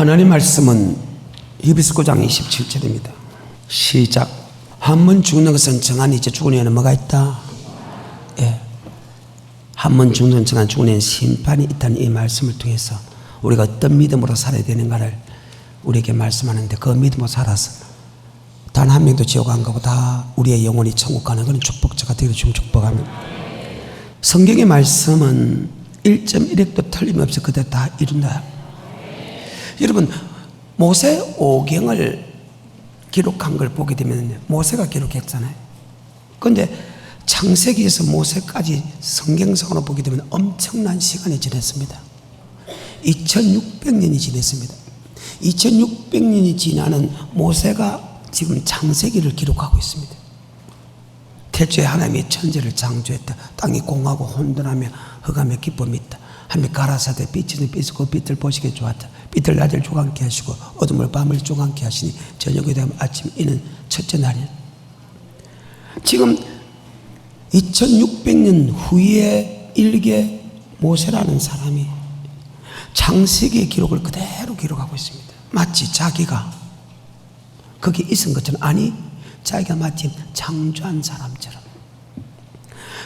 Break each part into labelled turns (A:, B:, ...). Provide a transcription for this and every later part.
A: 하나님 말씀은 히브리서 9장 27절입니다. 시작. 한 번 죽는 것은 정한 이제 죽은 이에는 뭐가 있다? 예. 한 번 죽는 것은 정한 죽은 이에는 심판이 있다는 이 말씀을 통해서 우리가 어떤 믿음으로 살아야 되는가를 우리에게 말씀하는데, 그 믿음으로 살아서 단 한 명도 지옥 안 가고 다 우리의 영혼이 천국 가는 그런 축복자가 되기를 좀 축복합니다. 성경의 말씀은 1.1획도 틀림없이 그대로 다 이룬다. 여러분, 모세 오경을 기록한 걸 보게 되면 모세가 기록했잖아요. 그런데 창세기에서 모세까지 성경상으로 보게 되면 엄청난 시간이 지났습니다. 2600년이 지났습니다. 2600년이 지나는 모세가 지금 창세기를 기록하고 있습니다. 태초에 하나님이 천지를 창조했다. 땅이 공하고 혼돈하며 흑암에 기쁨이 있다. 하나님이 가라사대 빛은 빛이고 그 빛을 보시기에 좋았다. 빛을 낮을 조각게 하시고 어둠을 밤을 조각게 하시니 저녁이 되면 아침 이는 첫째 날이야. 지금 2600년 후에 일개 모세라는 사람이 창세기의 기록을 그대로 기록하고 있습니다. 마치 자기가 거기 있은 것처럼, 아니 자기가 마치 창조한 사람처럼.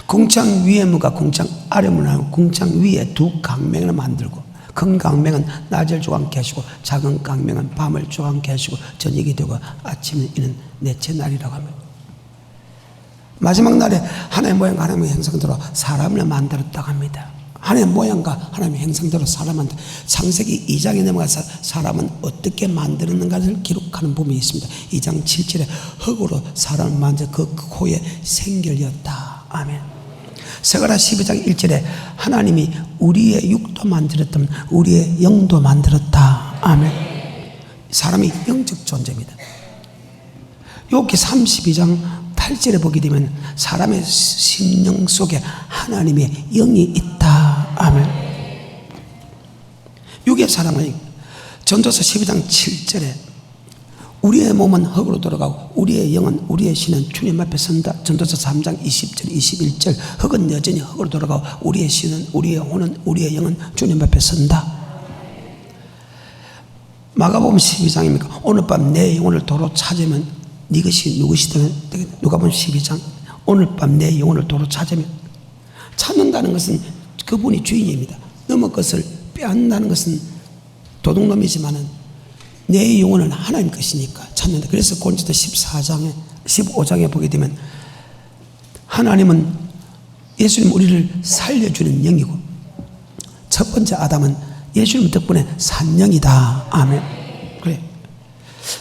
A: 궁창 위에 무가 궁창 아래 무나 궁창 위에 두 강명을 만들고, 큰 강명은 낮을 조각게 하시고 작은 강명은 밤을 조각게 하시고 저녁이 되고 아침에 이는 넷째 날이라고 합니다. 마지막 날에 하나님의 모양과 하나님의 형상대로 사람을 만들었다고 합니다. 하나님의 모양과 하나님의 형상대로 사람을 만들었다. 창세기 2장에 넘어가서 사람은 어떻게 만들었는가를 기록하는 부분이 있습니다. 2장 7절에 흙으로 사람을 만져 그 코에 생결이었다. 아멘. 스가랴 12장 1절에 하나님이 우리의 육도 만들었던 우리의 영도 만들었다. 아멘. 사람이 영적 존재입니다. 욥기 32장 8절에 보게 되면 사람의 심령 속에 하나님의 영이 있다. 아멘. 육의 사람은 전도서 12장 7절에 우리의 몸은 흙으로 돌아가고 우리의 영은 우리의 신은 주님 앞에 선다. 전도서 3장 20절 21절 흙은 여전히 흙으로 돌아가고 우리의 신은 우리의 혼은 우리의 영은 주님 앞에 선다. 마가복음 12장입니까? 오늘 밤 내 영혼을 도로 찾으면 네 것이 누구시든. 누가복음 12장 오늘 밤 내 영혼을 도로 찾으면, 찾는다는 것은 그분이 주인입니다. 넘은 것을 빼앗는다는 것은 도둑놈이지만은 내 영혼은 하나님 것이니까 찾는다. 그래서 고린도서 15장에 보게 되면 하나님은 예수님 우리를 살려주는 영이고 첫 번째 아담은 예수님 덕분에 산 영이다. 아멘. 그래.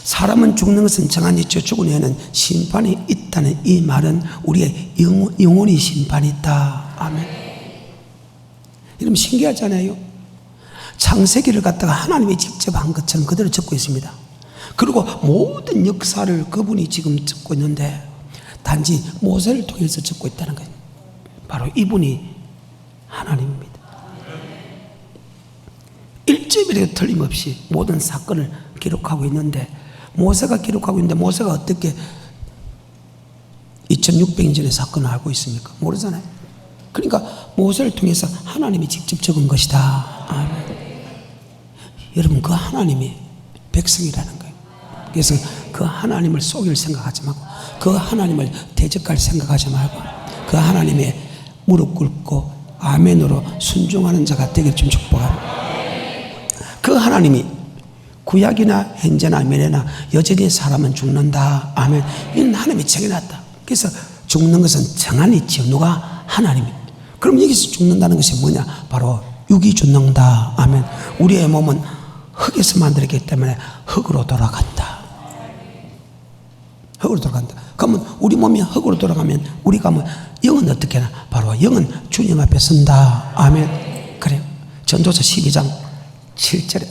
A: 사람은 죽는 것은 정한 이죠. 죽은 후에는 심판이 있다는 이 말은 우리의 영혼이 심판이 있다. 아멘. 여러분 신기하잖아요. 창세기를 갖다가 하나님이 직접 한 것처럼 그대로 적고 있습니다. 그리고 모든 역사를 그분이 지금 적고 있는데 단지 모세를 통해서 적고 있다는 거예요. 바로 이분이 하나님입니다. 1점이라도 틀림없이 모든 사건을 기록하고 있는데, 모세가 기록하고 있는데 모세가 어떻게 2600년 전의 사건을 알고 있습니까? 모르잖아요. 그러니까 모세를 통해서 하나님이 직접 적은 것이다. 아멘. 여러분, 그 하나님이 백성이라는 거예요. 그래서 그 하나님을 속일 생각하지 말고, 그 하나님을 대적할 생각하지 말고, 그 하나님의 무릎 꿇고 아멘으로 순종하는 자가 되기를 좀 축복합니다. 그 하나님이 구약이나 현재나 미래나 여전히 사람은 죽는다. 아멘. 이는 하나님이 정해놨다. 그래서 죽는 것은 정한 이치요. 누가? 하나님이. 그럼 여기서 죽는다는 것이 뭐냐? 바로 육이 죽는다. 아멘. 우리의 몸은 흙에서 만들었기 때문에 흙으로 돌아간다. 흙으로 돌아간다. 그러면 우리 몸이 흙으로 돌아가면 우리가 뭐 영은 어떻게 하나? 바로 영은 주님 앞에 선다. 아멘. 그래요. 전도서 12장 7절에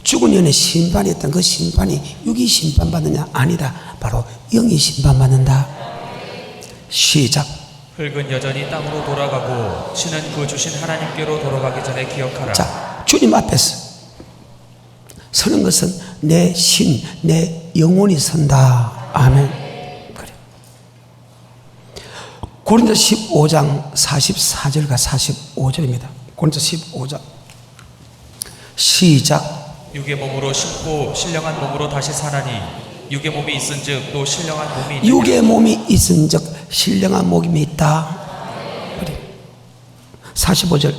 A: 죽은 영의 심판이 있던 그 심판이 육이 심판받느냐? 아니다. 바로 영이 심판받는다. 시작.
B: 흙은 여전히 땅으로 돌아가고 신은 그 주신 하나님께로 돌아가기 전에 기억하라.
A: 자, 주님 앞에서 서는 것은 내 신, 내 영혼이 선다. 아멘. 그래. 고린도 15장 44절과 45절입니다. 고린도 15장 시작.
B: 육의 몸으로 심고 신령한 몸으로 다시 사나니 육의 몸이 있은즉 또 신령한 몸이 있느냐.
A: 육의 몸이 있은즉 신령한 몸이 있다. 45절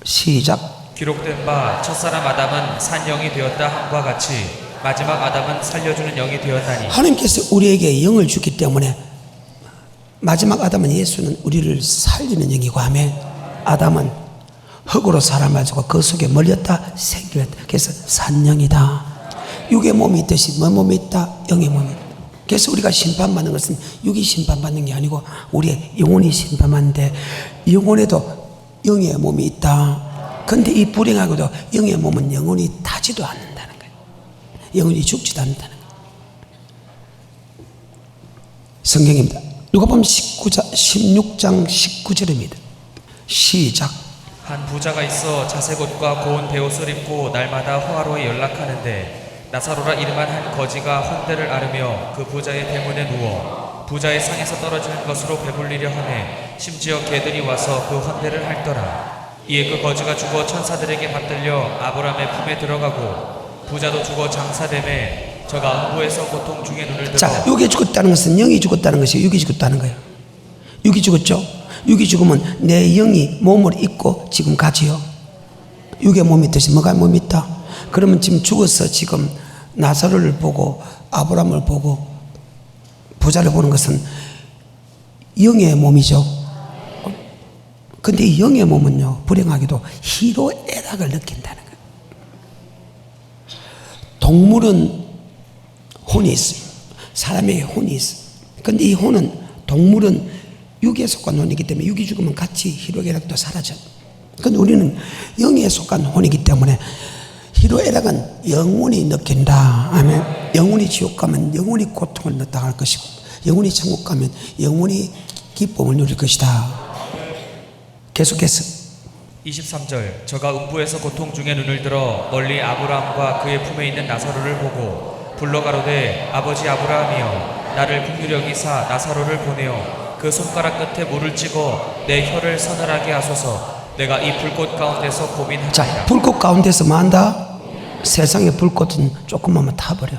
A: 시작.
B: 기록된 바 첫사람 아담은 산 영이 되었다 함과 같이 마지막 아담은 살려주는 영이 되었나니.
A: 하나님께서 우리에게 영을 주기 때문에 마지막 아담은 예수는 우리를 살리는 영이고, 아멘. 아담은 흙으로 사람을 주고 그 속에 멀렸다 생겼다. 그래서 산영이다. 육의 몸이 있듯이 뭐 몸이 있다? 영의 몸이 있다. 그래서 우리가 심판받는 것은 육이 심판받는 게 아니고 우리의 영혼이 심판받는데, 영혼에도 영의 몸이 있다. 근데 이 불행하고도 영의 몸은 영혼이 타지도 않는다는 거예요. 영혼이 죽지도 않는다는 거예요. 성경입니다. 누가복음 16장 19절입니다. 시작.
B: 한 부자가 있어 자색 옷과 고운 베옷을 입고 날마다 화로에 연락하는데 나사로라 이름한 한 거지가 헌대를 앓으며 그 부자의 대문에 누워 부자의 상에서 떨어지는 것으로 배불리려 하매 심지어 개들이 와서 그 헌대를 핥더라. 이에 그 거지가 죽어 천사들에게 받들려 아브라함의 품에 들어가고 부자도 죽어 장사되매 저가 음부에서 고통 중에 눈을 들어.
A: 자, 육이 죽었다는 것은 영이 죽었다는 것이 육이 죽었다는 거예요. 육이 죽었죠. 육이 죽으면 내 영이 몸을 입고 지금 가지요. 육의 몸이 있듯이 뭐가 몸이 있다. 그러면 지금 죽어서 지금 나사로를 보고 아브라함을 보고 부자를 보는 것은 영의 몸이죠. 근데 이 영의 몸은요, 불행하게도 희로애락을 느낀다는 거예요. 동물은 혼이 있어요. 사람에게 혼이 있어요. 근데 이 혼은, 동물은 육에 속한 혼이기 때문에 육이 죽으면 같이 희로애락도 사라져요. 근데 우리는 영에 속한 혼이기 때문에 희로애락은 영혼이 느낀다. 아멘. 영혼이 지옥 가면 영혼이 고통을 당할 것이고, 영혼이 천국 가면 영혼이 기쁨을 누릴 것이다. 계속해서
B: 23절. 저가 음부에서 고통 중에 눈을 들어 멀리 아브라함과 그의 품에 있는 나사로를 보고 불러 가로되 아버지 아브라함이여 나를 긍휼히 여기사 나사로를 보내어 그 손가락 끝에 물을 찍어 내 혀를 서늘하게 하소서. 내가 이 불꽃 가운데서 고민하리라.
A: 자, 불꽃 가운데서 뭐 한다? 세상의 불꽃은 조금만 타버려.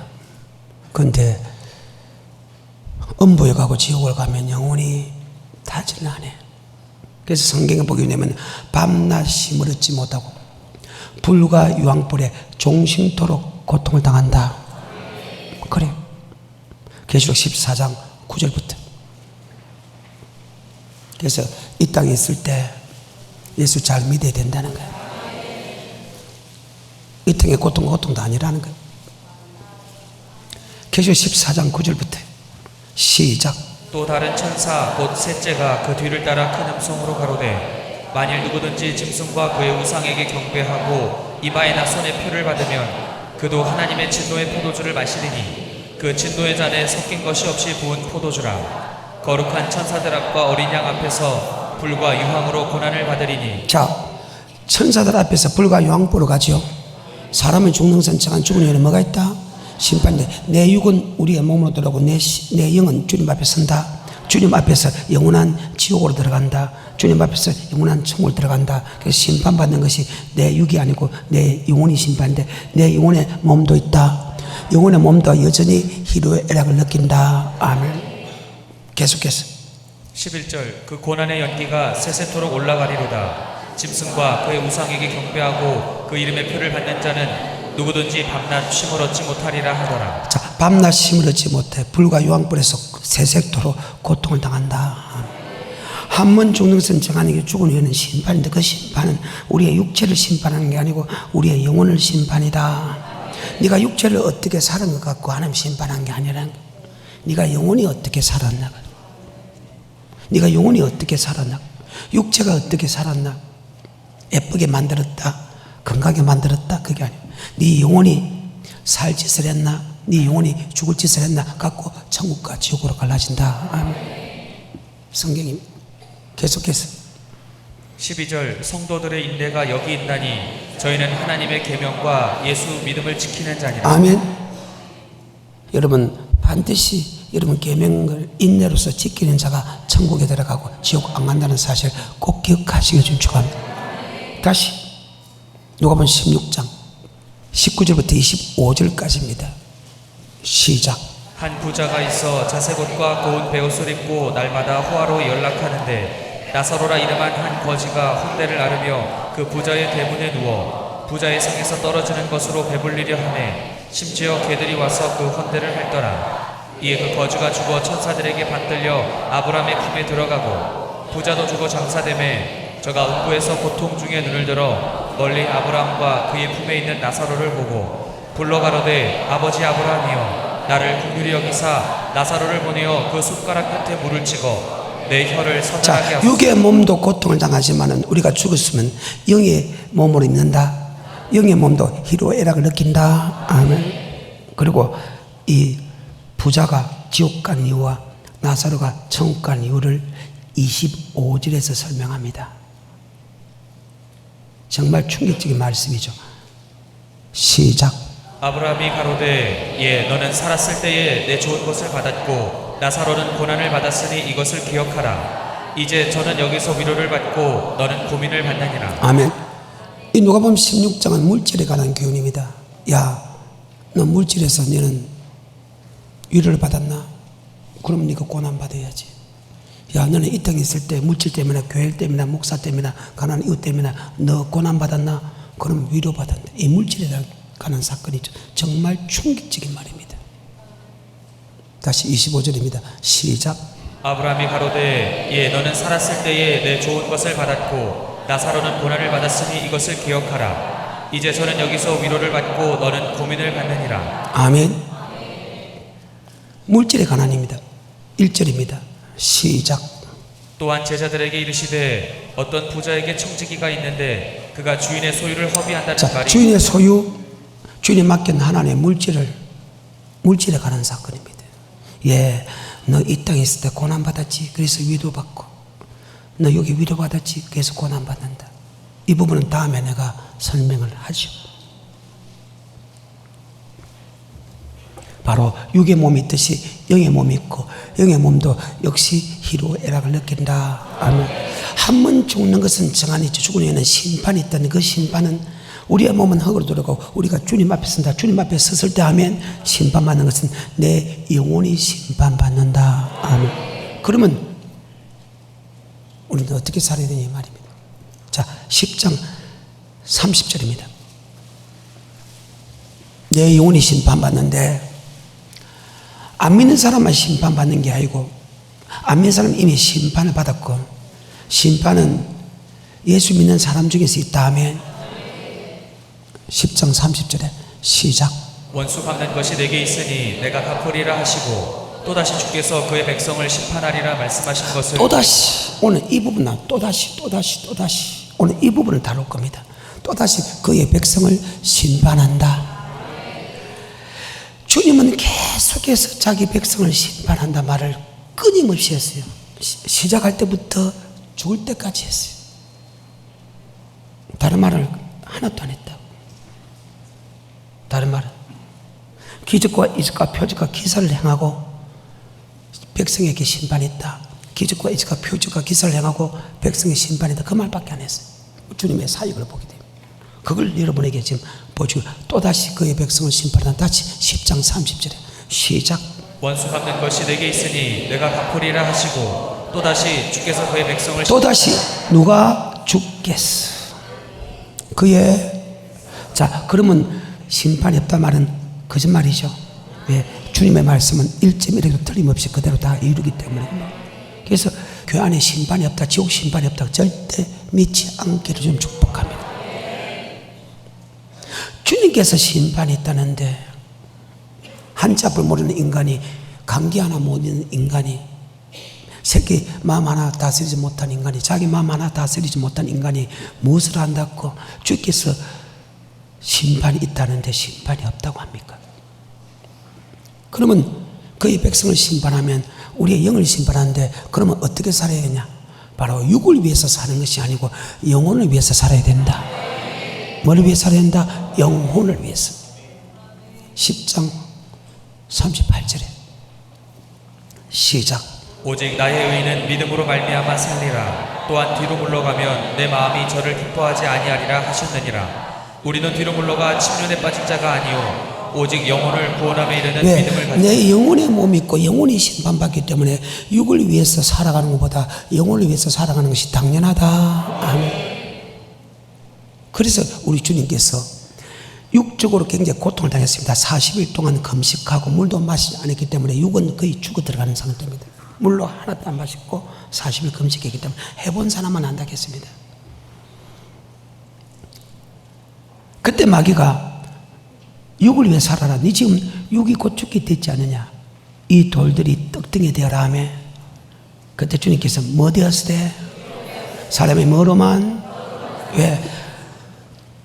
A: 근데 음부에 가고 지옥을 가면 영혼이 타질 않네. 그래서 성경에 보게 되면 밤낮 힘을 얻지 못하고 불과 유황불에 종신토록 고통을 당한다. 그래. 계시록 14장 9절부터. 그래서 이 땅에 있을 때 예수 잘 믿어야 된다는 거예요. 이 땅의 고통도 아니라는 거예요. 계시록 14장 9절부터 시작.
B: 또 다른 천사 곧 셋째가 그 뒤를 따라 큰 음성으로 가로되 만일 누구든지 짐승과 그의 우상에게 경배하고 이마에나 손에 표를 받으면 그도 하나님의 진노의 포도주를 마시리니 그 진노의 잔에 섞인 것이 없이 부은 포도주라. 거룩한 천사들 앞과 어린 양 앞에서 불과 유황으로 고난을 받으리니. 자,
A: 천사들 앞에서 불과 유황불로 가지요. 사람은 죽는 선창한 죽은 후에는 뭐가 있다? 심판인데, 내 육은 우리의 몸으로 들어가고 내 영은 주님 앞에 선다. 주님 앞에서 영원한 지옥으로 들어간다. 주님 앞에서 영원한 천국으로 들어간다. 그래서 심판받는 것이 내 육이 아니고 내 영혼이 심판인데, 내 영혼의 몸도 있다. 영혼의 몸도 여전히 희로애락을 느낀다. 아멘. 계속해서
B: 11절. 그 고난의 연기가 세세토록 올라가리로다. 짐승과 그의 우상에게 경배하고 그 이름의 표를 받는 자는 누구든지 밤낮 쉼을 얻지 못하리라 하더라.
A: 자, 밤낮 쉼을 얻지 못해 불과 유황불에서 세세토록 고통을 당한다. 한 번 죽는 것은 정하는 죽은 후에는 심판인데, 그 심판은 우리의 육체를 심판하는 게 아니고 우리의 영혼을 심판이다. 네가 육체를 어떻게 사는 것 같고 하나님 심판한 게 아니라는 거야. 네가 영혼이 어떻게 살았나, 네가 영혼이 어떻게 살았나, 육체가 어떻게 살았나, 예쁘게 만들었다, 건강하게 만들었다, 그게 아니야. 네 영혼이 살 짓을 했나, 네 영혼이 죽을 짓을 했나 갖고 천국과 지옥으로 갈라진다. 아멘. 성경이 계속해서
B: 12절. 성도들의 인내가 여기 있나니 저희는 하나님의 계명과 예수 믿음을 지키는 자니라.
A: 아멘. 여러분 반드시 여러분 계명을 인내로서 지키는 자가 천국에 들어가고 지옥 안 간다는 사실 꼭 기억하시길 좀 축원합니다. 다시 누가복음 16장 19절부터 25절까지입니다. 시작.
B: 한 부자가 있어 자색옷과 고운 베옷을 입고 날마다 호화로 연락하는데 나사로라 이름한 한 거지가 혼대를 앓으며 그 부자의 대문에 누워 부자의 상에서 떨어지는 것으로 배불리려 하네. 심지어 개들이 와서 그 혼대를 핥더라. 이에 그 거지가 죽어 천사들에게 받들려 아브라함의 품에 들어가고 부자도 죽어 장사되매 저가 음부에서 고통 중에 눈을 들어 멀리 아브라함과 그의 품에 있는 나사로를 보고 불러 가로되 아버지 아브라함이여 나를 긍휼히 여기사 나사로를 보내어 그 숟가락 끝에 물을 찍어 내 혀를 서늘하게
A: 자,
B: 하소서.
A: 육의 몸도 고통을 당하지만은 우리가 죽었으면 영의 몸으로 있는다. 영의 몸도 희로애락을 느낀다. 아멘. 그리고 이 부자가 지옥 간 이유와 나사로가 천국 간 이유를 25절에서 설명합니다. 정말 충격적인 말씀이죠. 시작.
B: 아브라함이 가로되 예 너는 살았을 때에 내 좋은 것을 받았고 나사로는 고난을 받았으니 이것을 기억하라. 이제 저는 여기서 위로를 받고 너는 고민을 받느니라.
A: 아멘. 이 누가복음 16장은 물질에 관한 교훈입니다. 야, 너 물질에서 너는 위로를 받았나? 그럼 네가 고난 받아야지. 야, 너는 이 땅에 있을 때 물질 때문에, 교회 때문에, 목사 때문에, 가난한 이웃 때문에 너 고난 받았나? 그럼 위로 받았다. 이 물질에 관한 사건이죠. 정말 충격적인 말입니다. 다시 25절입니다. 시작.
B: 아브라함이 가로되 예 너는 살았을 때에 내 좋은 것을 받았고 나사로는 고난을 받았으니 이것을 기억하라. 이제 저는 여기서 위로를 받고 너는 고민을 받느니라.
A: 아멘. 물질의 가난입니다. 1절입니다. 시작.
B: 또한 제자들에게 이르시되 어떤 부자에게 청지기가 있는데 그가 주인의 소유를 허비한다는
A: 자,
B: 말이
A: 주인의 소유, 주인이 맡긴 하나님의 물질에 관한 사건입니다. 예, 너 이 땅에 있을 때 고난받았지. 그래서 위로받고. 너 여기 위로받았지. 그래서 고난받는다. 이 부분은 다음에 내가 설명을 하죠. 바로 육의 몸이 있듯이 영의 몸이 있고 영의 몸도 역시 희로애락을 느낀다. 아멘. 한 번 죽는 것은 정한이죠. 죽은 후에는 심판이 있다는 그 심판은 우리의 몸은 흙으로 돌아가고 우리가 주님 앞에 선다. 주님 앞에 섰을 때 하면 심판받는 것은 내 영혼이 심판받는다. 아멘. 그러면 우리는 어떻게 살아야 되냐 말입니다. 자, 10장 30절입니다. 내 영혼이 심판받는데 안 믿는 사람만 심판받는 게 아니고 안 믿는 사람은 이미 심판을 받았고 심판은 예수 믿는 사람 중에서 있다 하면 10장 30절에 시작.
B: 원수 갚는 것이 내게 있으니 내가 갚으리라 하시고 또다시 주께서 그의 백성을 심판하리라 말씀하신 것을
A: 또다시 오늘 이 부분 또다시 오늘 이 부분을 다룰 겁니다. 또다시 그의 백성을 심판한다. 주님은 계속해서 자기 백성을 심판한다 말을 끊임없이 했어요. 시작할 때부터 죽을 때까지 했어요. 다른 말을 하나도 안 했다고. 다른 말은 기적과 이적과 표적과 기사를 행하고 백성에게 심판했다. 기적과 이적과 표적과 기사를 행하고 백성의 심판했다. 그 말밖에 안 했어요. 주님의 사역을 보게 됩니다. 그걸 여러분에게 지금 보여주고 또다시 그의 백성을 심판한다. 다시 10장 30절에 시작.
B: 원수 갚는 것이 내게 있으니 내가 갚으리라 하시고 또다시 주께서 그의 백성을
A: 또다시 누가 주께서 그의 자 그러면 심판이 없다 말은 거짓말이죠. 왜? 주님의 말씀은 1.1에도 틀림없이 그대로 다 이루기 때문에. 그래서 교회 안에 심판이 없다, 지옥 심판이 없다 절대 믿지 않기를 좀 축복합니다. 주님께서 심판이 있다는데 한자를 모르는 인간이, 감기 하나 못 있는 인간이, 새끼 마음 하나 다스리지 못한 인간이, 자기 마음 하나 다스리지 못한 인간이 무엇을 한다고 주께서 심판이 있다는데 심판이 없다고 합니까? 그러면 그의 백성을 심판하면 우리의 영을 심판하는데 그러면 어떻게 살아야겠냐? 바로 육을 위해서 사는 것이 아니고 영혼을 위해서 살아야 된다. 뭐를 위해 살아야 된다? 영혼을 위해서. 10장 38절에 시작.
B: 오직 나의 의는 믿음으로 말미암아 살리라. 또한 뒤로 물러가면 내 마음이 저를 기뻐하지 아니하리라 하셨느니라. 우리는 뒤로 물러가 침륜에 빠진 자가 아니요 오직 영혼을 구원함에 이르는
A: 왜?
B: 믿음을 가진
A: 내 영혼의 몸이 있고 영혼이 심판받기 때문에 육을 위해서 살아가는 것보다 영혼을 위해서 살아가는 것이 당연하다. 아멘. 그래서 우리 주님께서 육적으로 굉장히 고통을 당했습니다. 40일 동안 금식하고 물도 마시지 않았기 때문에 육은 거의 죽어 들어가는 상태입니다. 물로 하나도 안 마셨고 40일 금식했기 때문에 해본 사람만 안다겠습니다. 그때 마귀가 육을 위해 살아라. 네 지금 육이 곧 죽게 됐지 않느냐. 이 돌들이 떡등이 되어라 하며 그때 주님께서 뭐 되었으되? 사람이 뭐로만? 왜?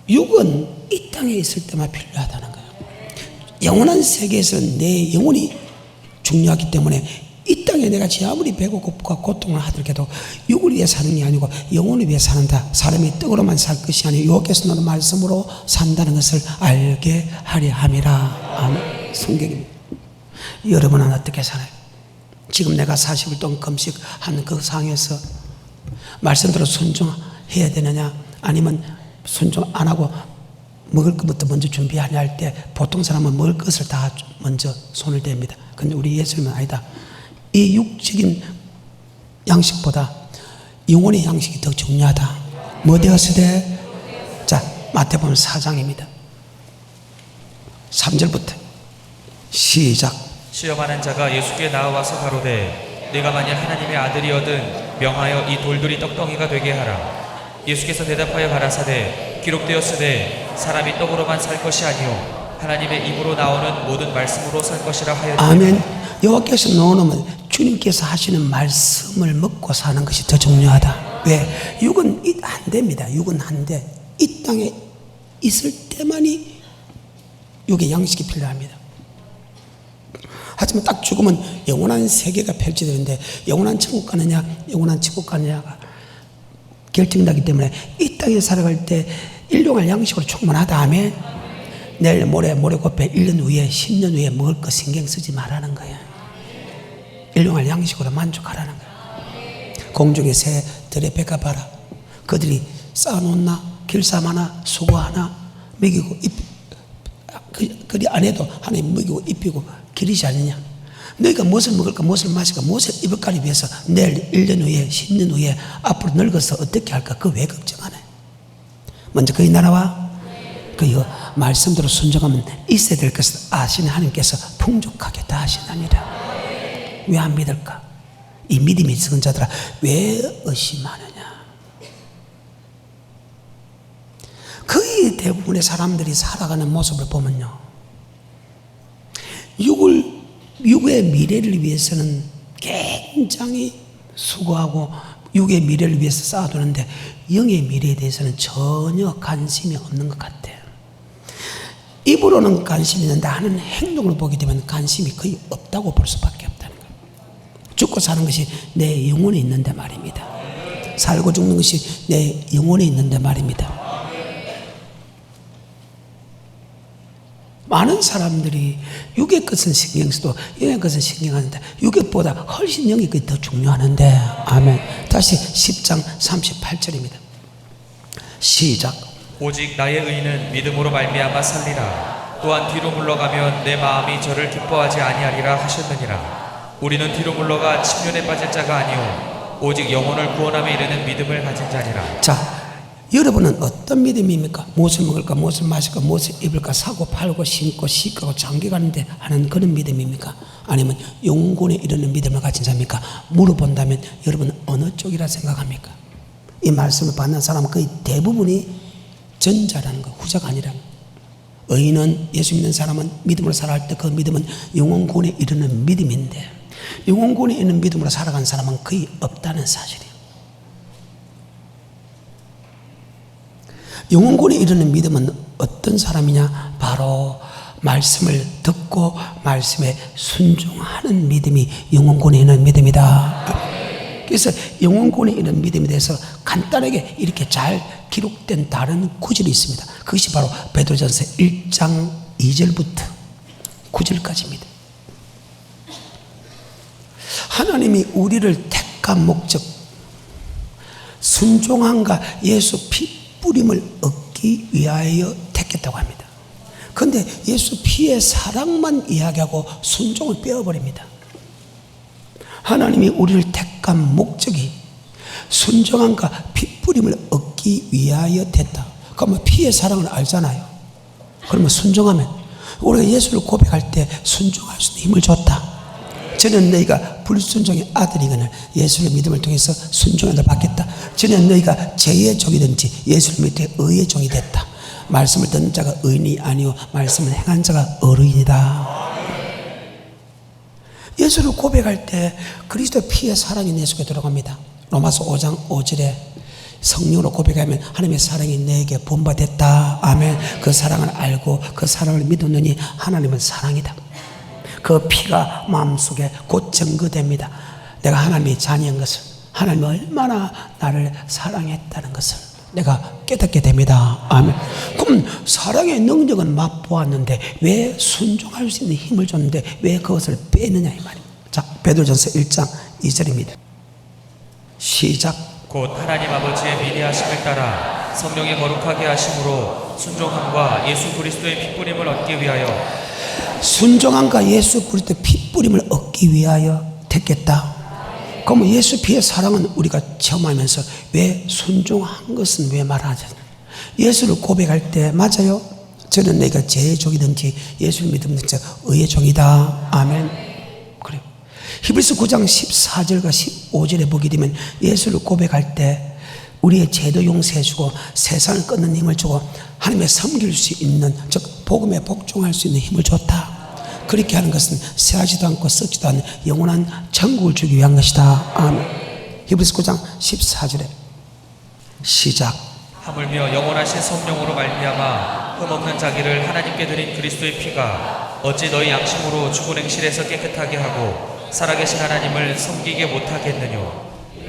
A: 육은 이 땅에 있을 때만 필요하다는 거예요. 영원한 세계에서는 내 영혼이 중요하기 때문에 이 땅에 내가 아무리 배고프고 고통을 하더라도 육을 위해 사는 게 아니고 영혼을 위해 산다. 사람이 떡으로만 살 것이 아니고 여호와께서 너는 말씀으로 산다는 것을 알게 하려 함이라. 아멘. 성경입니다. 여러분은 어떻게 살아요? 지금 내가 40일 동안 금식한 그 상황에서 말씀대로 순종해야 되느냐, 아니면 순종 안 하고 먹을 것부터 먼저 준비하냐 할 때 보통 사람은 먹을 것을 다 먼저 손을 댑니다. 근데 우리 예수님은 아니다. 이 육적인 양식보다 영혼의 양식이 더 중요하다. 뭐 되었으되? 자, 마태복음 4장입니다. 3절부터 시작.
B: 시험하는 자가 예수께 나와서 가로되 네가 만약 하나님의 아들이거든 명하여 이 돌들이 떡덩이가 되게 하라. 예수께서 대답하여 가라사대 기록되었으되 사람이 떡으로만 살 것이 아니요 하나님의 입으로 나오는 모든 말씀으로 살 것이라 하였다.
A: 아멘. 여호와께서 넣어놓으면 주님께서 하시는 말씀을 먹고 사는 것이 더 중요하다. 왜? 육은 안 됩니다. 육은 한데 이 땅에 있을 때만이 육의 양식이 필요합니다. 하지만 딱 죽으면 영원한 세계가 펼쳐지는데 영원한 천국 가느냐 영원한 지국 가느냐가 결정나기 때문에 이 땅에 살아갈 때 일용할 양식으로 충분하다. 아멘. 내일 모레 곱해 1년 후에 10년 후에 먹을 거 신경 쓰지 말라는 거예요. 일용할 양식으로 만족하라는 거예요. 공중의 새들의 배가 봐라. 그들이 쌓아놓나 길쌈하나 수고하나 먹이고 그리 안 해도 하나님 먹이고 입히고 기르지 않느냐. 너희가 무엇을 먹을까 무엇을 마실까 무엇을 입을까를 위해서 내일 1년 후에 10년 후에 앞으로 늙어서 어떻게 할까 그거 왜 걱정하네. 먼저 그의 나라와 그의 말씀대로 순종하면 있어야 될 것을 아시는 하나님께서 풍족하게 다 하시나니라. 왜 안 믿을까? 이 믿음이 적은 자들아 왜 의심하느냐. 거의 대부분의 사람들이 살아가는 모습을 보면요, 육의 미래를 위해서는 굉장히 수고하고 육의 미래를 위해서 쌓아두는데 영의 미래에 대해서는 전혀 관심이 없는 것 같아요. 입으로는 관심이 있는데 하는 행동을 보게 되면 관심이 거의 없다고 볼 수밖에 없다는 거예요. 죽고 사는 것이 내 영혼에 있는데 말입니다. 살고 죽는 것이 내 영혼에 있는데 말입니다. 많은 사람들이 육의 것은 신경 써도 영의 것은 신경하는데 육의 것보다 훨씬 영의 것이 더 중요하는데. 아멘. 다시 10장 38절입니다. 시작.
B: 오직 나의 의는 믿음으로 말미암아 살리라. 또한 뒤로 물러가면 내 마음이 저를 기뻐하지 아니하리라 하셨느니라. 우리는 뒤로 물러가 침륜에 빠질 자가 아니오 오직 영혼을 구원함에 이르는 믿음을 가진 자니라.
A: 자, 여러분은 어떤 믿음입니까? 무엇을 먹을까 무엇을 마실까 무엇을 입을까 사고 팔고 심고 씻고 장기 가는데 하는 그런 믿음입니까? 아니면 영혼에 이르는 믿음을 가진 자입니까? 물어본다면 여러분은 어느 쪽이라 생각합니까? 이 말씀을 받는 사람은 거의 대부분이 전자라는 거, 후자가 아니라는 거. 의인은, 예수 믿는 사람은 믿음으로 살아갈 때 그 믿음은 영혼 구원에 이르는 믿음인데 영혼 구원에 이르는 믿음으로 살아간 사람은 거의 없다는 사실이에요. 영혼 구원에 이르는 믿음은 어떤 사람이냐? 바로 말씀을 듣고 말씀에 순종하는 믿음이 영혼 구원에 이르는 믿음이다. 그래서 영혼 구원에 이르는 믿음에 대해서 간단하게 이렇게 잘 기록된 다른 구절이 있습니다. 그것이 바로 베드로전서 1장 2절부터 9절까지입니다. 하나님이 우리를 택한 목적, 순종함과 예수 피 뿌림을 얻기 얻기 위하여 택했다고 합니다. 그런데 예수 피의 사랑만 이야기하고 순종을 빼어버립니다. 하나님이 우리를 택한 목적이 순종함과 핏부림을 얻기 위하여 됐다. 그러면 피의 사랑을 알잖아요. 그러면 순종하면 우리가 예수를 고백할 때 순종할 수 있는 힘을 줬다. 저는 너희가 불순종의 아들이거늘 예수를 믿음을 통해서 순종을 받겠다. 저는 너희가 죄의 종이든지 예수를 믿되 의의 종이 됐다. 말씀을 듣는 자가 의인이 아니요 말씀을 행한 자가 어루인이다. 예수를 고백할 때 그리스도의 피의 사랑이 내 속에 들어갑니다. 로마서 5장 5절에 성령으로 고백하면 하나님의 사랑이 내게 본받았다. 아멘. 그 사랑을 알고 그 사랑을 믿었느니 하나님은 사랑이다. 그 피가 마음속에 곧 증거됩니다. 내가 하나님의 자녀인 것을, 하나님이 얼마나 나를 사랑했다는 것을 내가 깨닫게 됩니다. 아멘. 그럼 사랑의 능력은 맛보았는데 왜 순종할 수 있는 힘을 줬는데 왜 그것을 빼느냐 이 말입니다. 자, 베드로전서 1장 2절입니다. 시작.
B: 곧 하나님 아버지의 미리하심을 따라 성령의 거룩하게 하심으로 순종함과 예수 그리스도의 핏부림을 얻기 위하여
A: 순종함과 예수 그리스도의 핏부림을 얻기 위하여 택했다. 그럼 예수 피의 사랑은 우리가 체험하면서 왜 순종한 것은 왜 말하지? 예수를 고백할 때 맞아요. 저는 내가 죄의 종이든지 예수를 믿으면 진짜 의의 종이다. 아멘. 그래요. 히브리서 9장 14절과 15절에 보게 되면 예수를 고백할 때 우리의 죄도 용서해주고 세상을 끊는 힘을 주고 하나님의 섬길 수 있는, 즉 복음에 복종할 수 있는 힘을 줬다. 그렇게 하는 것은 새하지도 않고 썩지도 않는 영원한 천국을 주기 위한 것이다. 아멘. 히브리서 9장 14절에 시작.
B: 하물며 영원하신 성령으로 말미암아 흠없는 자기를 하나님께 드린 그리스도의 피가 어찌 너희 양심으로 죽은 행실에서 깨끗하게 하고 살아계신 하나님을 섬기게 못하겠느뇨.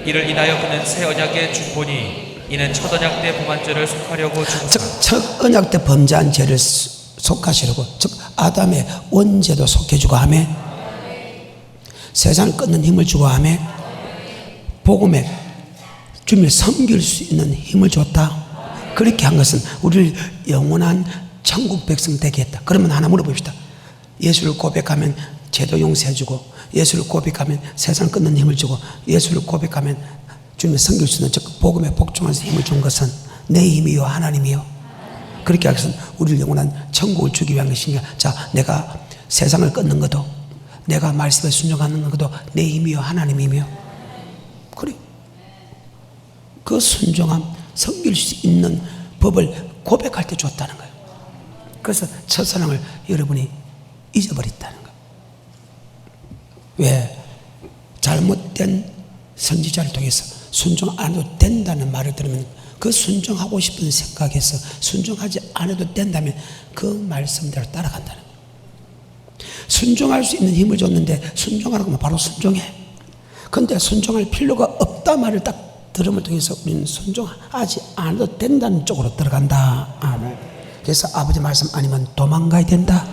B: 이를 인하여 그는 새 언약의 중보니 이는 첫 언약 때 범한 죄를 속하려고
A: 즉
B: 죽으사
A: 첫 언약 때 범죄한 죄를 속하시려고, 즉 아담의 원죄도 속해주고 하며 세상을 끊는 힘을 주고 하며 복음에 주님을 섬길 수 있는 힘을 줬다. 그렇게 한 것은 우리를 영원한 천국 백성 되게 했다. 그러면 하나 물어봅시다. 예수를 고백하면 죄도 용서해주고 예수를 고백하면 세상 끊는 힘을 주고 예수를 고백하면 주님을 섬길 수 있는, 즉 복음에 복종할 수 있는 힘을 준 것은 내 힘이요 하나님이요. 그렇게 하기 위해서 우리를 영원한 천국을 주기 위한 것이냐. 자, 내가 세상을 끊는 것도 내가 말씀에 순종하는 것도 내 힘이요 하나님이며, 그래. 그 순종함, 섬길 수 있는 법을 고백할 때 줬다는 거예요. 그래서 첫사랑을 여러분이 잊어버렸다는 거예요. 왜? 잘못된 선지자를 통해서 순종 안 해도 된다는 말을 들으면 그 순종하고 싶은 생각에서 순종하지 않아도 된다면 그 말씀대로 따라간다는 거예요. 순종할 수 있는 힘을 줬는데 순종하라고 하면 바로 순종해. 그런데 순종할 필요가 없다 말을 딱 들음을 통해서 우리는 순종하지 않아도 된다는 쪽으로 들어간다. 아멘. 그래서 아버지 말씀 아니면 도망가야 된다.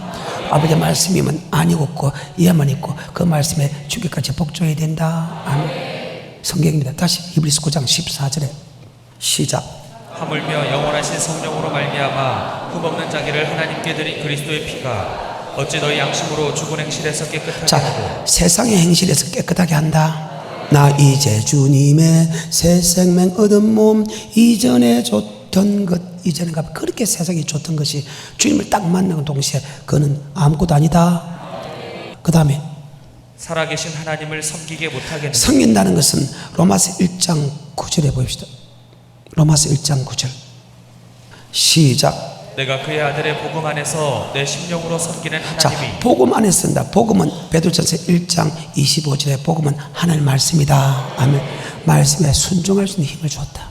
A: 아버지 말씀이면 아니고 없고 예만 있고 그 말씀에 주기까지 복종해야 된다. 아멘. 성경입니다. 다시 히브리서 9장 14절에 시작.
B: 하물며 영원하신 성령으로 말미암아 흠없는 자기를 하나님께 드린 그리스도의 피가 어찌 너희 양심으로 죽은 행실에서 깨끗하게 하고
A: 세상의 행실에서 깨끗하게 한다. 나 이제 주님의 새 생명 얻은 몸, 이전에 좋던 것 이전에 그렇게 세상이 좋던 것이 주님을 딱 만나는 동시에 그는 아무것도 아니다. 그 다음에
B: 살아계신 하나님을 섬기게 못하겠느냐.
A: 섬긴다는 것은 로마서 1장 9절에 보입시다. 로마서 1장 9절 시작.
B: 내가 그의 아들의 복음 안에서 내 심령으로 섬기는 하나님이.
A: 자, 복음 안에 쓴다. 복음은 베드로전서 1장 25절에 복음은 하나님 말씀이다. 아멘. 말씀에 순종할 수 있는 힘을 줬다.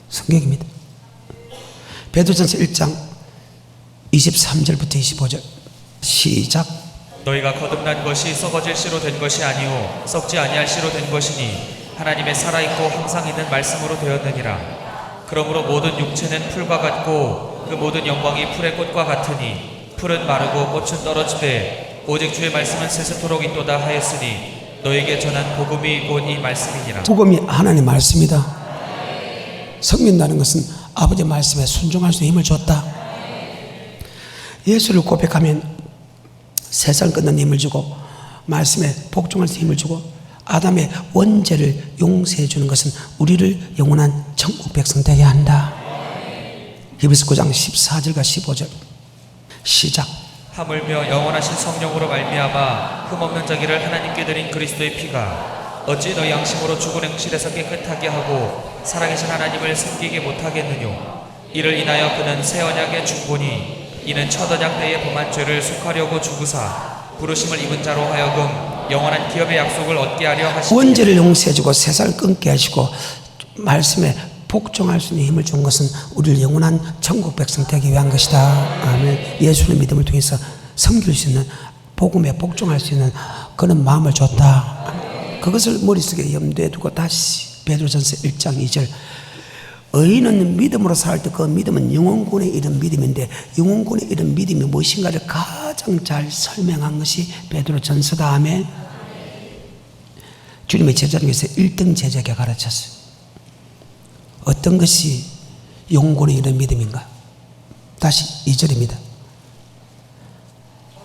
A: 성경입니다. 베드로전서 1장 23절부터 25절 시작.
B: 너희가 거듭난 것이 썩어질 씨로 된 것이 아니요 썩지 아니할 씨로 된 것이니 하나님의 살아있고 항상 있는 말씀으로 되었느니라. 그러므로 모든 육체는 풀과 같고 그 모든 영광이 풀의 꽃과 같으니 풀은 마르고 꽃은 떨어지되 오직 주의 말씀은 세세토록 있도다 하였으니 너에게 전한 복음이 곧 이 말씀이니라.
A: 복음이 하나님 말씀이다. 섬긴다는 것은 아버지 말씀에 순종할 수 있는 힘을 줬다. 예수를 고백하면 세상 끊는 힘을 주고 말씀에 복종할 수 있는 힘을 주고 아담의 원죄를 용서해 주는 것은 우리를 영원한 천국 백성 되게 한다. 히브리서 9장 14절과 15절 시작.
B: 하물며 영원하신 성령으로 말미암아 흠없는 자기를 하나님께 드린 그리스도의 피가 어찌 너희 양심으로 죽은 행실에서 깨끗하게 하고 살아계신 하나님을 섬기게 못하겠느뇨. 이를 인하여 그는 새 언약의 중보니 이는 첫 언약 때의 범한 죄를 속하려고 죽으사 부르심을 입은 자로 하여금 영원한 기업의 약속을 얻게 하려 하시니
A: 원죄를 용서해 주고 세상을 끊게 하시고 말씀에 복종할 수 있는 힘을 준 것은 우리를 영원한 천국 백성 되기 위한 것이다. 아멘. 예수의 믿음을 통해서 섬길 수 있는 복음에 복종할 수 있는 그런 마음을 줬다. 그것을 머릿속에 염두에 두고 다시 베드로전서 1장 2절 의인은 믿음으로 살 때 그 믿음은 영혼군에 이른 믿음인데 영혼군에 이른 믿음이 무엇인가를 가장 잘 설명한 것이 베드로전서다. 아멘. 주님의 제자 중에서 1등 제자에게 가르쳤어요. 어떤 것이 영혼군에 이른 믿음인가? 다시 2절입니다.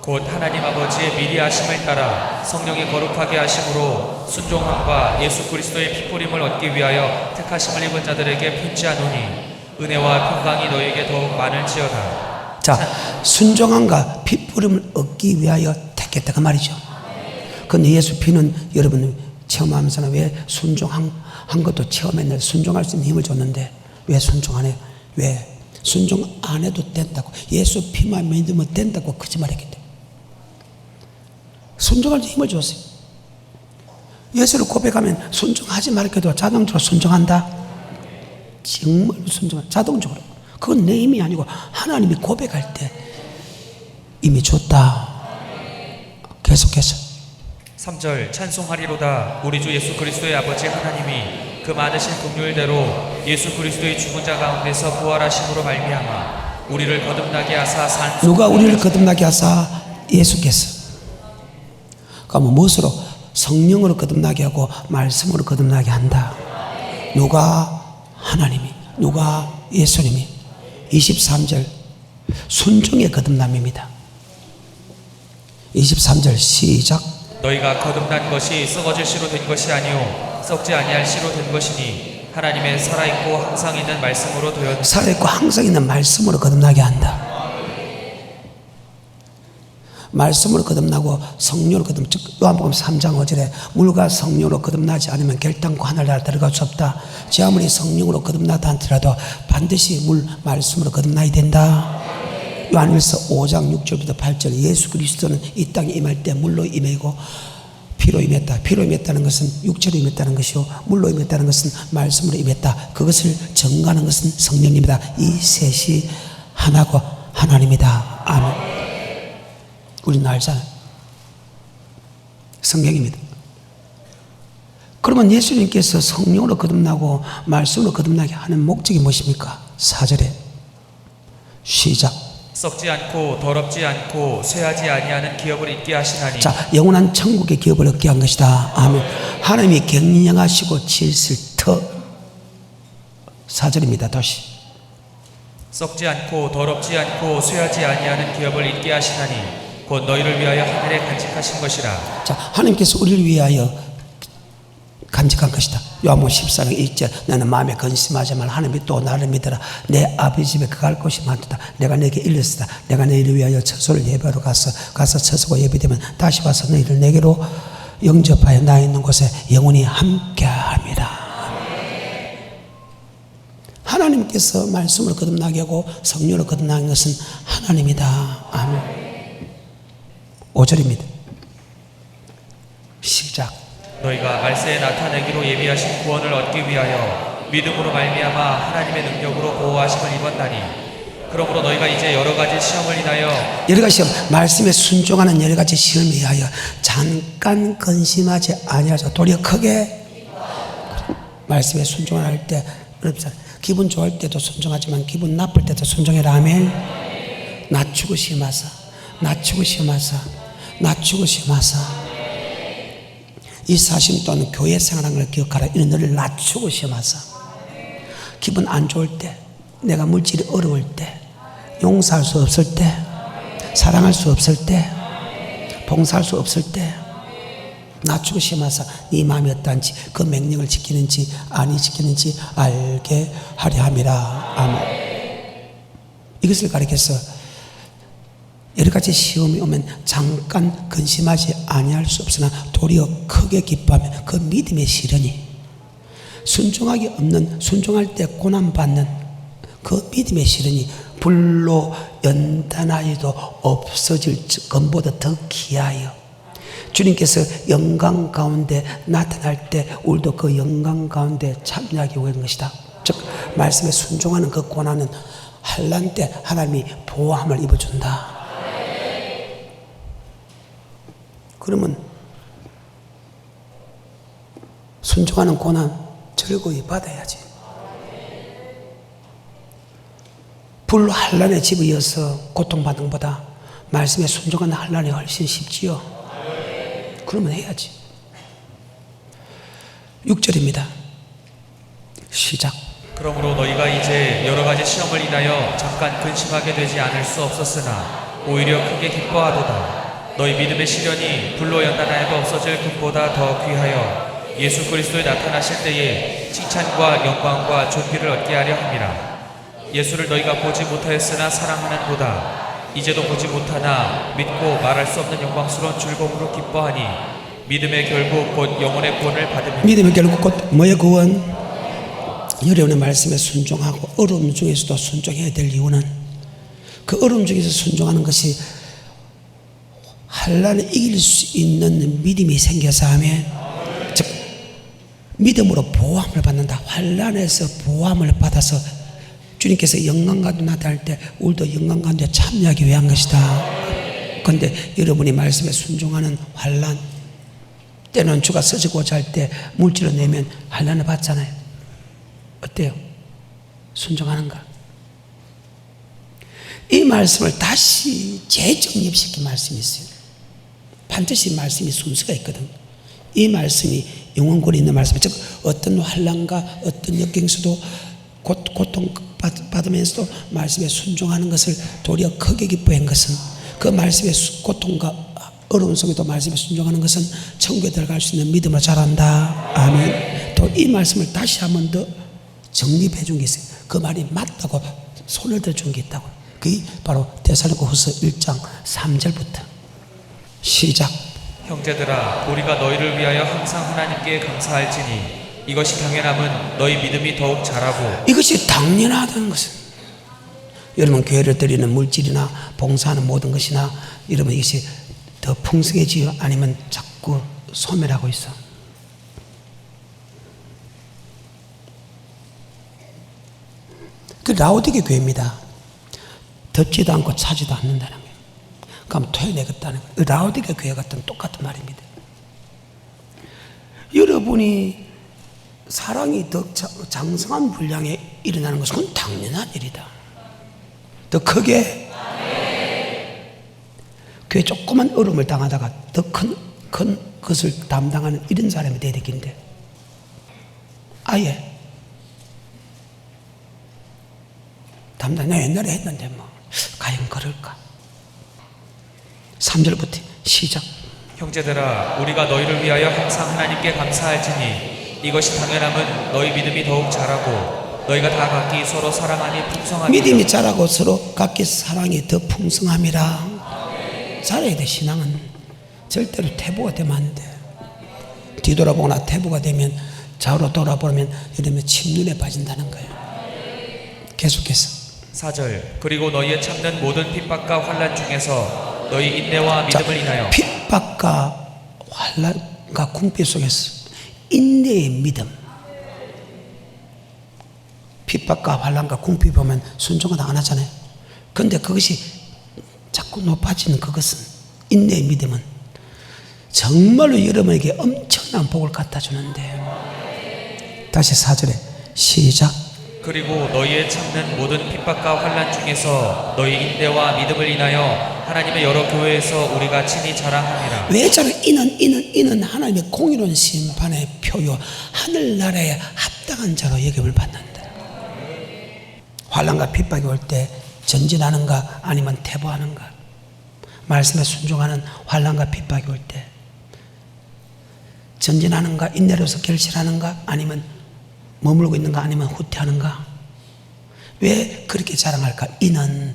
B: 곧 하나님 아버지의 미리 하심을 따라 성령의 거룩하게 하심으로 순종함과 예수 그리스도의 피뿌림을 얻기 위하여 택하심을 입은 자들에게 편지하노니 은혜와 평강이 너희에게 더욱 많을지어다.
A: 자, 순종함과 피뿌림을 얻기 위하여 택했다 그 말이죠. 그런데 예수 피는 여러분 체험하면서는 왜 순종한 것도 체험했는데 순종할 수 있는 힘을 줬는데 왜 순종 안 해요? 왜? 순종 안 해도 된다고 예수 피만 믿으면 된다고 거짓말했기 때문에 순종할 수 힘을 줬어요. 예수를 고백하면 순종하지 말게도 자동적으로 순종한다. 정말 순종한다. 자동적으로. 그건 내 힘이 아니고 하나님이 고백할 때 이미 줬다. 계속해서
B: 3절 찬송하리로다. 우리 주 예수 그리스도의 아버지 하나님이 그 많으신 긍휼대로 예수 그리스도의 죽은 자 가운데서 부활하심으로 말미암아 우리를 거듭나게 하사 산
A: 누가 우리를 거듭나게 하사? 예수께서. 그러면 무엇으로? 성령으로 거듭나게 하고 말씀으로 거듭나게 한다. 누가? 하나님이. 누가? 예수님이. 23절 순종의 거듭남입니다. 23절 시작.
B: 너희가 거듭난 것이 썩어질 씨로 된 것이 아니요 썩지 아니할 씨로 된 것이니 하나님의 살아있고 항상 있는 말씀으로 되었다.
A: 살아있고 항상 있는 말씀으로 거듭나게 한다. 말씀으로 거듭나고 성령으로 거듭. 즉 요한복음 3장 5절에 물과 성령으로 거듭나지 않으면 결단코 하늘나라 들어갈 수 없다. 제 아무리 성령으로 거듭나다 하더라도 반드시 말씀으로 거듭나야 된다. 요한일서 5장 6절부터 8절 예수 그리스도는 이 땅에 임할 때 물로 임하고 피로 임했다. 피로 임했다는 것은 육체로 임했다는 것이요 물로 임했다는 것은 말씀으로 임했다. 그것을 증거하는 것은 성령님이다. 이 셋이 하나고 하나님이다. 아멘. 우리는 알잖아요. 성경입니다. 그러면 예수님께서 성령으로 거듭나고 말씀으로 거듭나게 하는 목적이 무엇입니까? 4절에 시작.
B: 썩지 않고 더럽지 않고 쇠하지 아니하는 기업을 잊게 하시나니.
A: 자, 영원한 천국의 기업을 얻게 한 것이다. 아멘. 하나님이 경영하시고 지으실 터. 4절입니다. 다시.
B: 썩지 않고 더럽지 않고 쇠하지 아니하는 기업을 잊게 하시나니 곧 너희를 위하여 하늘에 간직하신 것이라.
A: 자, 하나님께서 우리를 위하여 간직한 것이다. 요한복음 14장 1절 나는 마음에 근심하지만 하나님이 또 나를 믿어라. 내 아버지 집에 갈 곳이 많다. 내가 내게 일렀으다. 내가 너희를 위하여 처소를 예배하러 가서 처소가 예배되면 다시 와서 너희를 내게로 영접하여 나 있는 곳에 영원히 함께함이라. 하나님께서 말씀으로 거듭나게 하고 성령으로 거듭나는 것은 하나님이다. 아멘. 5절입니다. 시작.
B: 너희가 말세에 나타내기로 예비하신 구원을 얻기 위하여 믿음으로 말미암아 하나님의 능력으로 보호하심을 입었나니 그러므로 너희가 이제 여러 가지 시험을 인하여
A: 여러 가지 시험, 말씀에 순종하는 여러 가지 시험에 의하여 잠깐 근심하지 아니하자 도리어 크게 말씀에 순종할 때 기분 좋을 때도 순종하지만 기분 나쁠 때도 순종해라. 아멘. 낮추고 시험하사 낮추고 시험하사 낮추고 시험하사. 이 사심 또한 교회 생활하는 걸 기억하라. 이는 너를 낮추고 시험하사. 기분 안 좋을 때, 내가 물질이 어려울 때, 용서할 수 없을 때, 사랑할 수 없을 때, 봉사할 수 없을 때 낮추고 시험하사 네 마음이 어떠한지 그 명령을 지키는지 아니 지키는지 알게 하려 함이라. 아멘. 이것을 가리켜서 여러 가지 시험이 오면 잠깐 근심하지 아니할 수 없으나 도리어 크게 기뻐하며 그 믿음의 시련이 순종하기 없는, 순종할 때 고난받는 그 믿음의 시련이 불로 연단하여도 없어질 것보다 더 귀하여 주님께서 영광 가운데 나타날 때 우리도 그 영광 가운데 참여하기 위한 것이다. 즉 말씀에 순종하는 그 고난은 환난 때 하나님이 보호함을 입어준다. 그러면 순종하는 고난 즐거이 받아야지. 불 환난에 집어이어서 고통받는 것보다 말씀에 순종하는 환난이 훨씬 쉽지요. 그러면 해야지. 6절입니다. 시작.
B: 그러므로 너희가 이제 여러 가지 시험을 인하여 잠깐 근심하게 되지 않을 수 없었으나 오히려 크게 기뻐하도다. 너희 믿음의 시련이 불로 연단하여도 없어질 것보다 더 귀하여 예수 그리스도에 나타나실 때에 칭찬과 영광과 존귀를 얻게 하려 함이라. 예수를 너희가 보지 못하였으나 사랑하는도다. 이제도 보지 못하나 믿고 말할 수 없는 영광스러운 즐거움으로 기뻐하니 믿음의 결국 곧 영혼의 구원을 받으며.
A: 믿음의 결국 곧 뭐의 구원? 여러분의 말씀에 순종하고 어려움 중에서도 순종해야 될 이유는 그 어려움 중에서 순종하는 것이 환난을 이길 수 있는 믿음이 생겨서 하면, 즉 믿음으로 보호함을 받는다. 환난에서 보호함을 받아서 주님께서 영광 가운데 나타날 때 우리도 영광 가운데 참여하기 위한 것이다. 그런데 여러분이 말씀에 순종하는 환난, 때는 주가 쓰시고자 할 때 물질을 내면 환난을 받잖아요. 어때요? 순종하는가? 이 말씀을 다시 재정립시킨 말씀이 있어요. 반드시 말씀이 순서가 있거든. 이 말씀이 영원권이 있는 말씀, 즉 어떤 환난과 어떤 역경에서도 고통 받으면서도 말씀에 순종하는 것을 도리어 크게 기뻐한 것은, 그 말씀의 고통과 어려운 속에도 말씀에 순종하는 것은 천국에 들어갈 수 있는 믿음을 자란다. 아멘. 또 이 말씀을 다시 한 번 더 정립해 준 게 있어요. 그 말이 맞다고 손을 들어준 게 있다고. 그게 바로 데살로니가후서 1장 3절부터 시작.
B: 형제들아, 우리가 너희를 위하여 항상 하나님께 감사할지니 이것이 당연함은 너희 믿음이 더욱 자라고.
A: 이것이 당연하다는 것은, 여러분 교회를 드리는 물질이나 봉사하는 모든 것이나 여러분 이것이 더 풍성해지요? 아니면 자꾸 소멸하고 있어? 그 라오디게 교회입니다. 덥지도 않고 차지도 않는다는 거예요. 그럼 토해내겠다는 거예요. 라오디게 교회 같은 똑같은 말입니다. 여러분이 사랑이 더 장성한 분량에 일어나는 것은 그건 당연한 일이다. 더 크게 교회 조그만 어려움을 당하다가 더 큰 것을 담당하는 이런 사람이 돼야 되겠는데 아예 담당, 내가 옛날에 했는데 뭐 과연 그럴까? 3절부터 시작.
B: 형제들아, 우리가 너희를 위하여 항상 하나님께 감사할지니 이것이 당연함은 너희 믿음이 더욱 자라고 너희가 다 각기 서로 사랑하니 풍성하니.
A: 믿음이 자라고 서로 각기 사랑이 더 풍성함이라. 자라야 돼. 신앙은 절대로 태보가 되면 안 돼. 뒤돌아보거나 태보가 되면 좌우로 돌아보면 이러면 침눈에 빠진다는 거예요. 계속해서
B: 4절. 그리고 너희의 참는 모든 핍박과 환난 중에서 너희 인내와 믿음을 인하여.
A: 핍박과 환난과 궁핍 속에서 인내의 믿음. 핍박과 환난과 궁핍 보면 순종은 안 하잖아요. 그런데 그것이 자꾸 높아지는 그것은, 인내의 믿음은 정말로 여러분에게 엄청난 복을 갖다 주는데. 다시 4절에 시작.
B: 그리고 너희의 참는 모든 핍박과 환난 중에서 너희 인내와 믿음을 인하여 하나님의 여러 교회에서 우리가 친히 자랑하니라.
A: 왜 자랑? 이는 하나님의 공의로운 심판의 표요 하늘나라에 합당한 자로 여김을 받는다. 환난과 핍박이 올 때 전진하는가 아니면 퇴보하는가? 말씀에 순종하는 환난과 핍박이 올 때 전진하는가, 인내로서 결실하는가, 아니면 머물고 있는가, 아니면 후퇴하는가? 왜 그렇게 자랑할까? 이는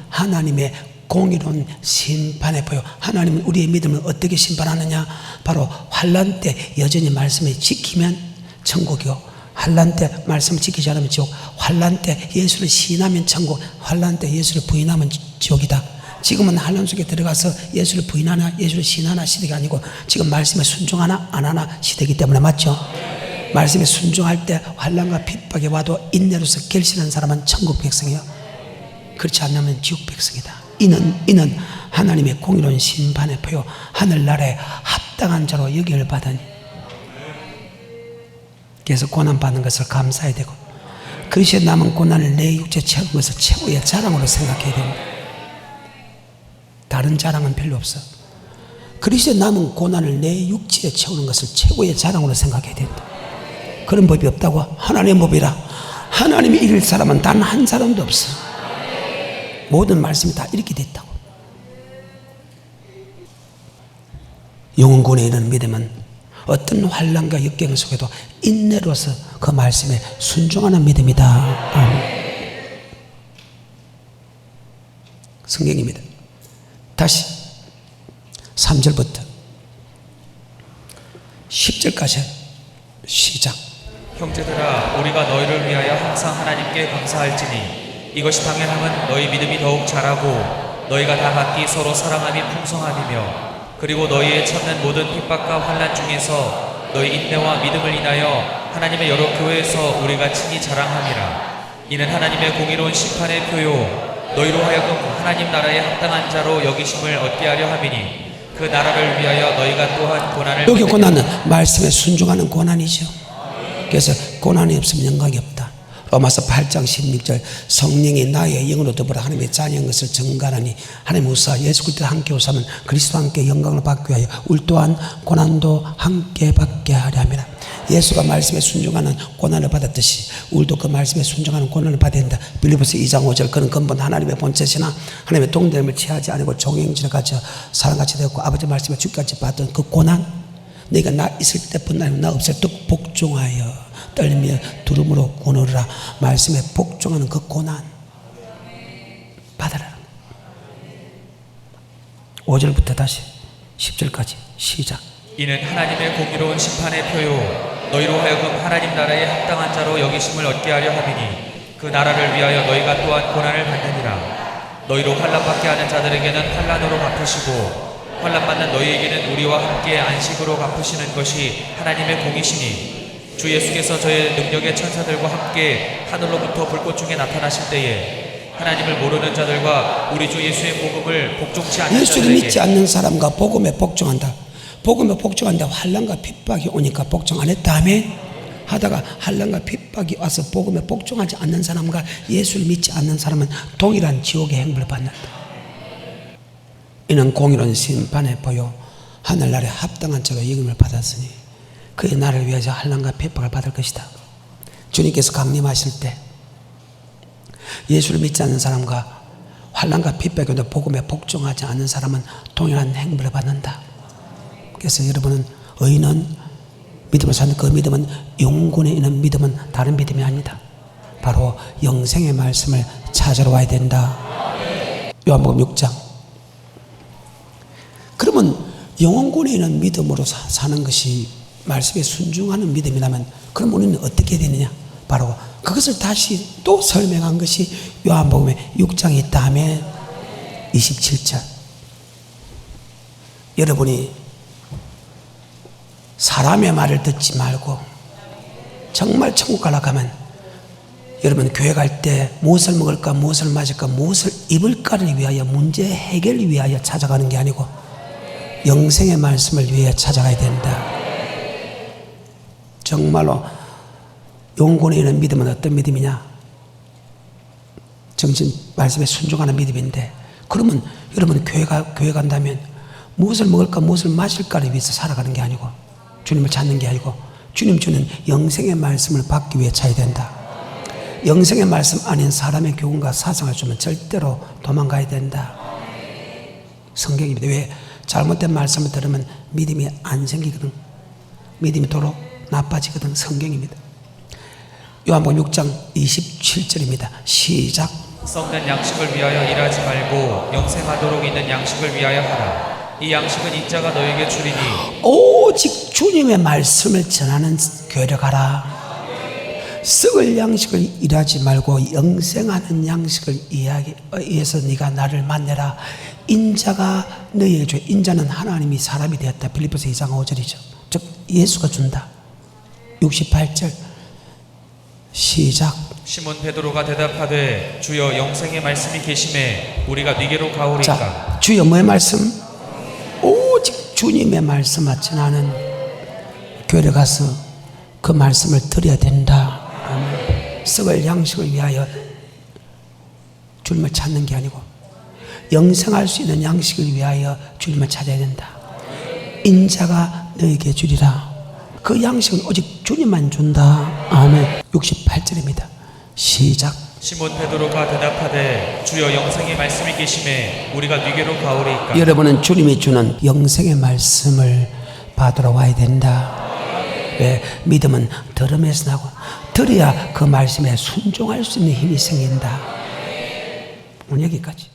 A: 하나님의 공의로운 심판의 표요. 하나님은 우리의 믿음을 어떻게 심판하느냐? 바로 환난 때 여전히 말씀을 지키면 천국이요, 환난 때 말씀을 지키지 않으면 지옥. 환난 때 예수를 시인하면 천국, 환난 때 예수를 부인하면 지옥이다. 지금은 환난 속에 들어가서 예수를 부인하나 예수를 시인하나 시대가 아니고 지금 말씀에 순종하나 안 하나 시대이기 때문에, 맞죠? 말씀에 순종할 때 환난과 핍박이 와도 인내로서 결실하는 사람은 천국 백성이요, 그렇지 않으면 지옥 백성이다. 이는 하나님의 공의로운 심판의 표요, 하늘나라에 합당한 자로 여김을 받으니. 그래서 고난받는 것을 감사해야 되고, 그리스도의 남은 고난을 내 육체에 채우는 것을 최고의 자랑으로 생각해야 됩니다. 다른 자랑은 별로 없어. 그리스도의 남은 고난을 내 육체에 채우는 것을 최고의 자랑으로 생각해야 된다. 그런 법이 없다고? 하나님의 법이라. 하나님이 이길 사람은 단 한 사람도 없어. 모든 말씀이 다 이렇게 됐다고. 영혼군에 이르는 믿음은 어떤 환난과 역경 속에도 인내로서 그 말씀에 순종하는 믿음이다. 아멘. 성경입니다. 다시 3절부터 10절까지 시작.
B: 형제들아, 우리가 너희를 위하여 항상 하나님께 감사할지니 이것이 당연함은 너희 믿음이 더욱 자라고 너희가 다 각기 서로 사랑함이 풍성함이며, 그리고 너희의 찾는 모든 핍박과 환난 중에서 너희 인내와 믿음을 인하여 하나님의 여러 교회에서 우리가 친히 자랑함이라. 이는 하나님의 공의로운 심판의 표요, 너희로 하여금 하나님 나라에 합당한 자로 여기심을 얻게 하려 함이니, 그 나라를 위하여 너희가 또한 고난을
A: 여기 고난은 말씀에 순종하는 고난이죠. 그래서 고난이 없으면 영광이 없다. 로마서 8장 16절, 성령이 나의 영으로 더불어 하나님의 자녀인 것을 증가하니 하나님 우사 예수 그리스도와 함께 오사면 그리스도와 함께 영광을 받기 위하여 우리 또한 고난도 함께 받게 하려 함이라. 예수가 말씀에 순종하는 고난을 받았듯이 우리도 그 말씀에 순종하는 고난을 받아야 된다. 빌립보서 2장 5절, 그는 근본 하나님의 본체시나 하나님의 동됨을 취하지 아니고 종행질을 가져 사랑같이 되었고 아버지 말씀에 주까지 받던 그 고난, 내가 나 있을 때뿐 아니고 나 없을 때 복종하여 떨며 두름으로 구원하라. 말씀에 복종하는 그 고난 받아라. 5절부터 다시 10절까지 시작.
B: 이는 하나님의 공의로운 심판의 표요, 너희로 하여금 하나님 나라에 합당한 자로 여기심을 얻게 하려 함이니, 그 나라를 위하여 너희가 또한 고난을 받느니라. 너희로 환난받게 하는 자들에게는 환난으로 갚으시고 환난 받는 너희에게는 우리와 함께 안식으로 갚으시는 것이 하나님의 공이시니, 주 예수께서 저의 능력의 천사들과 함께 하늘로부터 불꽃 중에 나타나실 때에 하나님을 모르는 자들과 우리 주 예수의 복음을 복종치 않는
A: 예수를
B: 자들에게,
A: 믿지 않는 사람과 복음에 복종한다. 복음에 복종한다. 환난과 핍박이 오니까 복종 안 했다. 아멘. 하다가 환난과 핍박이 와서 복음에 복종하지 않는 사람과 예수를 믿지 않는 사람은 동일한 지옥의 행복을 받는다. 이는 공의로운 심판의 보요, 하늘나라에 합당한 자로 여김을 받았으니 그의 나를 위해서 환난과 핍박을 받을 것이다. 주님께서 강림하실 때 예수를 믿지 않는 사람과 환난과 핍박이 오는데 복음에 복종하지 않는 사람은 동일한 행복을 받는다. 그래서 여러분은 의인은 믿음을 사는 그 믿음은 영혼에 있는 믿음은 다른 믿음이 아니다. 바로 영생의 말씀을 찾으러 와야 된다. 요한복음 6장. 그러면 영혼군에 있는 믿음으로 사는 것이 말씀에 순종하는 믿음이라면 그럼 우리는 어떻게 되느냐? 바로 그것을 다시 또 설명한 것이 요한복음에 6장에 있다면 27절. 여러분이 사람의 말을 듣지 말고 정말 천국 가려고 하면 여러분 교회 갈 때 무엇을 먹을까, 무엇을 마실까, 무엇을 입을까를 위하여 문제 해결을 위하여 찾아가는 게 아니고 영생의 말씀을 위해 찾아가야 된다. 정말로 영혼에 있는 믿음은 어떤 믿음이냐? 정신 말씀에 순종하는 믿음인데, 그러면 여러분 교회 간다면 무엇을 먹을까 무엇을 마실까를 위해서 살아가는 게 아니고 주님을 찾는 게 아니고 주님 주는 영생의 말씀을 받기 위해 차야 된다. 영생의 말씀 아닌 사람의 교훈과 사상을 주면 절대로 도망가야 된다. 성경입니다. 왜? 잘못된 말씀을 들으면 믿음이 안 생기거든. 믿음이 도로 나빠지거든. 성경입니다. 요한복음 6장 27절입니다. 시작.
B: 썩는 양식을 위하여 일하지 말고 영생하도록 있는 양식을 위하여 하라. 이 양식은 인자가 너에게 주리니
A: 오직 주님의 말씀을 전하는 교회를 가라. 썩을 양식을 일하지 말고 영생하는 양식을 위해서 네가 나를 만나라. 인자가 너희에게 줘. 인자는 하나님이 사람이 되었다. 빌립보서 2장 5절이죠. 즉 예수가 준다. 68절 시작.
B: 시몬 베드로가 대답하되 주여 영생의 말씀이 계심에 우리가 네게로 가오리까.
A: 자, 주여 뭐의 말씀? 오직 주님의 말씀을 전하는 교회에 가서 그 말씀을 드려야 된다. 썩을 양식을 위하여 주님을 찾는 게 아니고 영생할 수 있는 양식을 위하여 주님을 찾아야 된다. 인자가 너에게 주리라. 그 양식은 오직 주님만 준다. 아멘. 68절입니다. 시작.
B: 시몬 베드로가 대답하되 주여 영생의 말씀이 계심에 우리가 네게로 가오리까.
A: 여러분은 주님이 주는 영생의 말씀을 받으러 와야 된다. 왜? 믿음은 들음에서 나고 들어야 그 말씀에 순종할 수 있는 힘이 생긴다. 오늘 여기까지.